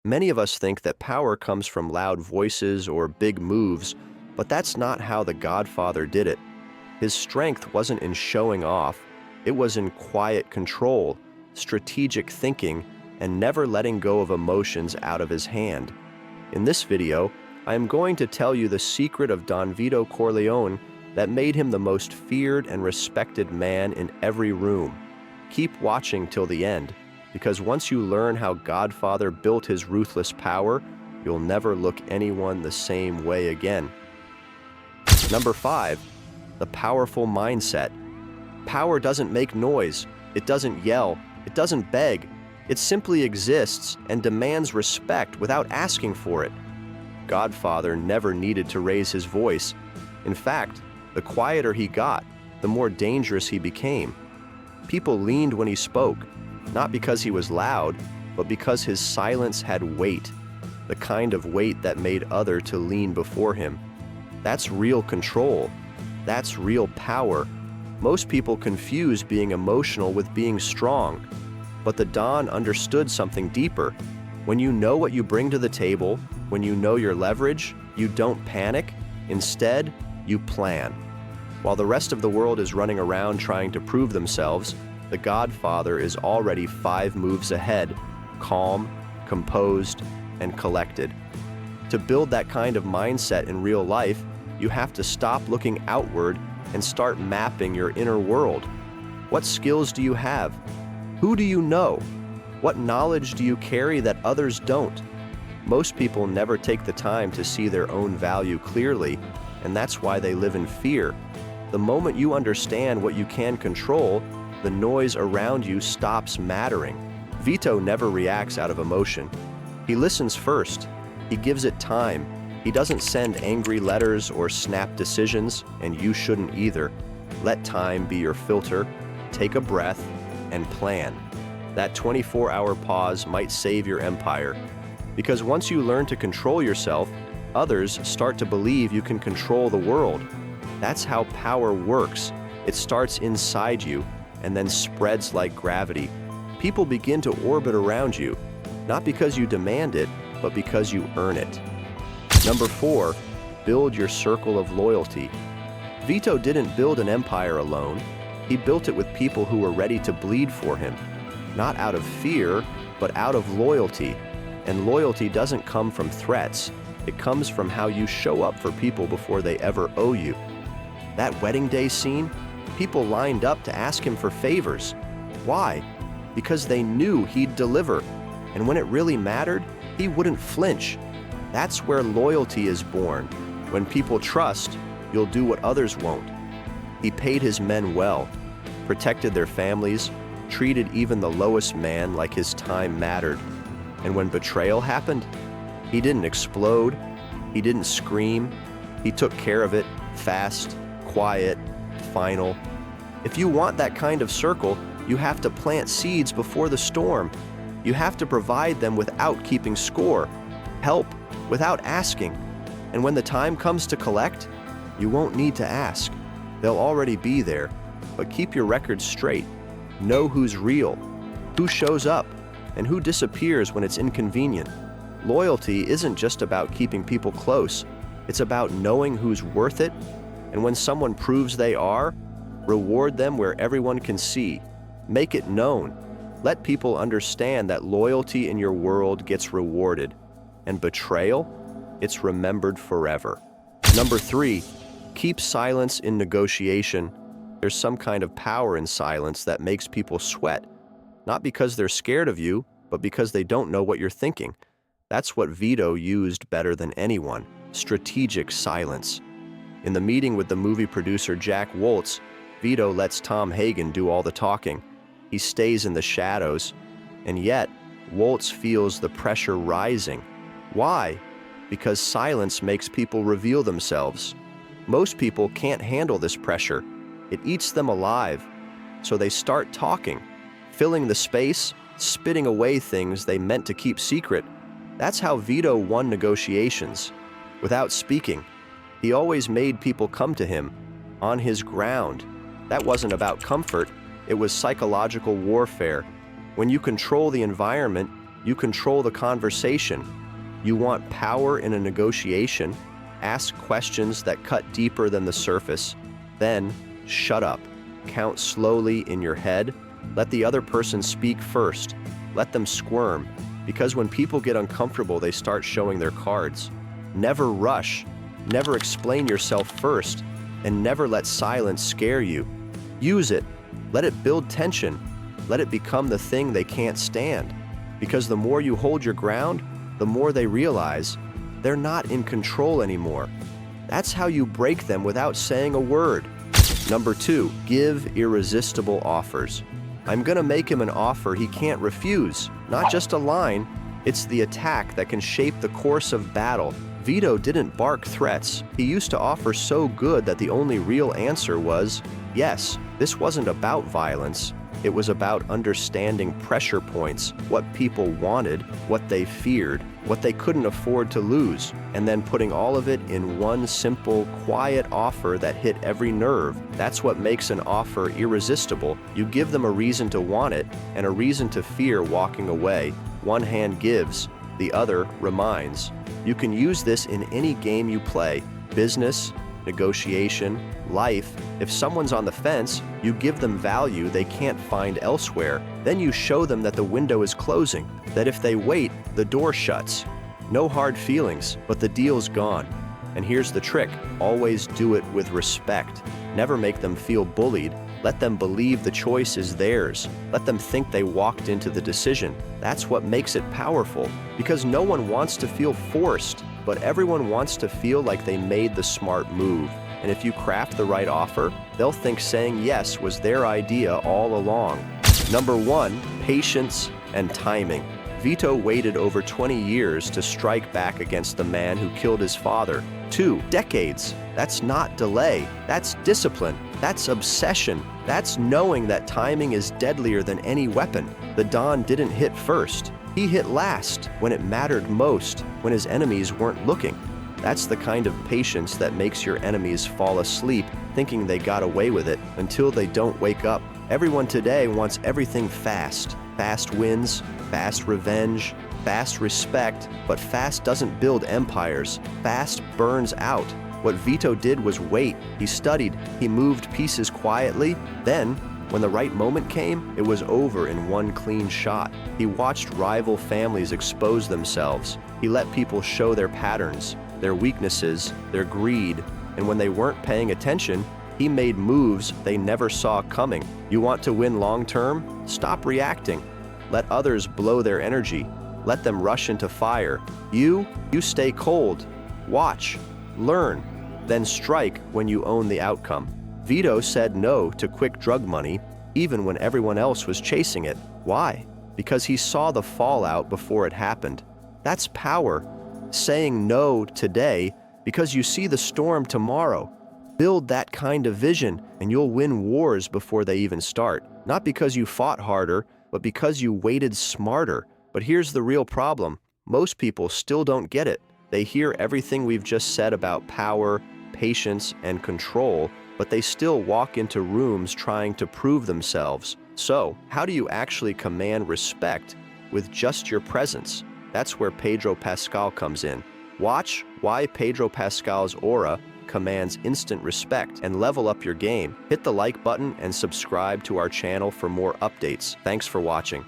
Many of us think that power comes from loud voices or big moves, but that's not how the Godfather did it. His strength wasn't in showing off, it was in quiet control, strategic thinking, and never letting go of emotions out of his hand. In this video, I am going to tell you the secret of Don Vito Corleone that made him the most feared and respected man in every room. Keep watching till the end, because once you learn how Godfather built his ruthless power, you'll never look anyone the same way again. Number 5. The powerful mindset. Power doesn't make noise, it doesn't yell, it doesn't beg. It simply exists and demands respect without asking for it. Godfather never needed to raise his voice. In fact, the quieter he got, the more dangerous he became. People leaned when he spoke, not because he was loud, but because his silence had weight, the kind of weight that made others to lean before him. That's real control. That's real power. Most people confuse being emotional with being strong. But the Don understood something deeper. When you know what you bring to the table, when you know your leverage, you don't panic. Instead, you plan. While the rest of the world is running around trying to prove themselves, the Godfather is already 5 moves ahead, calm, composed, and collected. To build that kind of mindset in real life, you have to stop looking outward and start mapping your inner world. What skills do you have? Who do you know? What knowledge do you carry that others don't? Most people never take the time to see their own value clearly, and that's why they live in fear. The moment you understand what you can control, the noise around you stops mattering. Vito never reacts out of emotion. He listens first. He gives it time. He doesn't send angry letters or snap decisions, and you shouldn't either. Let time be your filter. Take a breath and plan. That 24-hour pause might save your empire. Because once you learn to control yourself, others start to believe you can control the world. That's how power works. It starts inside you and then spreads like gravity. People begin to orbit around you, not because you demand it, but because you earn it. Number 4, build your circle of loyalty. Vito didn't build an empire alone. He built it with people who were ready to bleed for him, not out of fear, but out of loyalty. And loyalty doesn't come from threats. It comes from how you show up for people before they ever owe you. That wedding day scene, people lined up to ask him for favors. Why? Because they knew he'd deliver. And when it really mattered, he wouldn't flinch. That's where loyalty is born. When people trust, you'll do what others won't. He paid his men well, protected their families, treated even the lowest man like his time mattered. And when betrayal happened, he didn't explode, he didn't scream, he took care of it, fast, quiet, final. If you want that kind of circle, you have to plant seeds before the storm. You have to provide them without keeping score, help without asking. And when the time comes to collect, you won't need to ask. They'll already be there, but keep your records straight. Know who's real, who shows up, and who disappears when it's inconvenient. Loyalty isn't just about keeping people close. It's about knowing who's worth it, and when someone proves they are, reward them where everyone can see. Make it known. Let people understand that loyalty in your world gets rewarded, and betrayal, it's remembered forever. Number 3, keep silence in negotiation. There's some kind of power in silence that makes people sweat, not because they're scared of you, but because they don't know what you're thinking. That's what Vito used better than anyone: strategic silence. In the meeting with the movie producer Jack Woltz, Vito lets Tom Hagen do all the talking. He stays in the shadows, and yet Woltz feels the pressure rising. Why? Because silence makes people reveal themselves. Most people can't handle this pressure. It eats them alive. So they start talking, filling the space, spitting away things they meant to keep secret. That's how Vito won negotiations. Without speaking, he always made people come to him, on his ground. That wasn't about comfort, it was psychological warfare. When you control the environment, You control the conversation. You want power in a negotiation? Ask questions that cut deeper than the surface. Then, shut up. Count slowly in your head. Let the other person speak first. Let them squirm. Because when people get uncomfortable, they start showing their cards. Never rush. Never explain yourself first. And never let silence scare you. Use it. Let it build tension. Let it become the thing they can't stand. Because the more you hold your ground, the more they realize they're not in control anymore. That's how you break them without saying a word. Number 2, give irresistible offers. I'm gonna make him an offer he can't refuse. Not just a line, it's the attack that can shape the course of battle. Vito didn't bark threats. He used to offer so good that the only real answer was yes. This wasn't about violence. It was about understanding pressure points, what people wanted, what they feared, what they couldn't afford to lose, and then putting all of it in one simple, quiet offer that hit every nerve. That's what makes an offer irresistible. You give them a reason to want it and a reason to fear walking away. One hand gives, the other reminds. You can use this in any game you play: business, negotiation, life. If someone's on the fence, you give them value they can't find elsewhere. Then you show them that the window is closing, that if they wait, the door shuts. No hard feelings, but the deal's gone. And here's the trick: always do it with respect. Never make them feel bullied. Let them believe the choice is theirs. Let them think they walked into the decision. That's what makes it powerful, because no one wants to feel forced, but everyone wants to feel like they made the smart move. And if you craft the right offer, they'll think saying yes was their idea all along. Number 1, patience and timing. Vito waited over 20 years to strike back against the man who killed his father. 2 decades. That's not delay. That's discipline. That's obsession. That's knowing that timing is deadlier than any weapon. The Don didn't hit first. He hit last, when it mattered most, when his enemies weren't looking. That's the kind of patience that makes your enemies fall asleep thinking they got away with it until they don't wake up. Everyone today wants everything fast. Fast wins, fast revenge, fast respect, but fast doesn't build empires. Fast burns out. What Vito did was wait. He studied, he moved pieces quietly. Then, when the right moment came, it was over in one clean shot. He watched rival families expose themselves. He let people show their patterns, their weaknesses, their greed, and when they weren't paying attention, he made moves they never saw coming. You want to win long term? Stop reacting. Let others blow their energy. Let them rush into fire. You stay cold. Watch, learn, then strike when you own the outcome. Vito said no to quick drug money, even when everyone else was chasing it. Why? Because he saw the fallout before it happened. That's power. Saying no today because you see the storm tomorrow. Build that kind of vision and you'll win wars before they even start. Not because you fought harder, but because you waited smarter. But here's the real problem. Most people still don't get it. They hear everything we've just said about power, patience, and control, but they still walk into rooms trying to prove themselves. So, how do you actually command respect with just your presence? That's where Pedro Pascal comes in. Watch why Pedro Pascal's aura commands instant respect and level up your game. Hit the like button and subscribe to our channel for more updates. Thanks for watching.